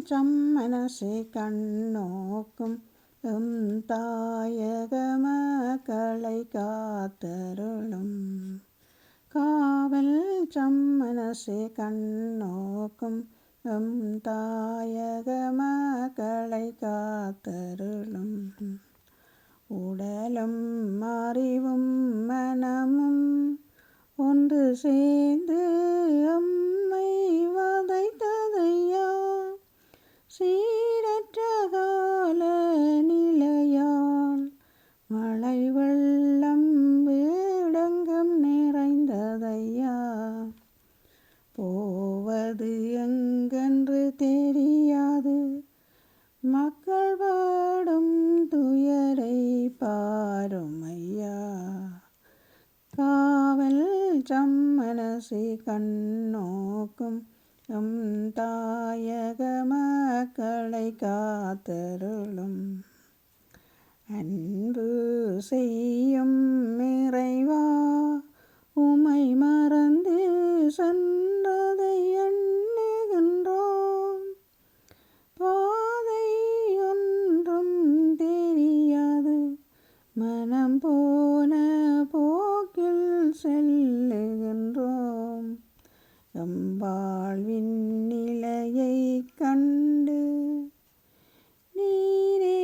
சம்மனசை கண்ணோக்கும் M தாயக மக்களை காத்தருளும். காவல் சம்மனசை கண்ணோக்கும் எம் தாயக மக்களை காத்தருளும். உடலும் அறிவும் மனமும் ஒன்று சேர்ந்து அம்மை வதைத்ததையா, சீரற்ற கால நிலையால் மழை வெள்ளம் வீடெங்கும் நிறைந்ததையா. போவது எங்கென்று தெரியாது மக்கள் பாடும் துயரை பாருமையா. காவல் சம்மனசை கண்ணோக்கும் எம் தாயக மக்களை காத்தருளும். அன்பு செய்யும் இறைவா, உமை மறந்து சென்றதை எண்ணுகின்றோம். பாதை ஒன்றும் தெரியாது மனம் போன போக்கில் செல்லுகின்றோம். எம் வாழ்வின் நிலையை கண்டு நீரே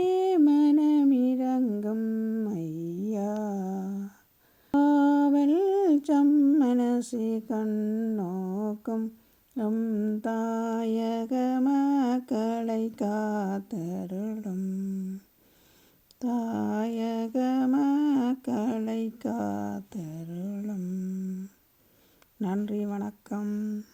மனமிரங்கும் ஐயா. காவல் சம்மனசை கண்ணோக்கும் எம் தாயக மக்களை காத்தருளும். தாயக மக்களை காத்தருளும். நன்றி, வணக்கம்.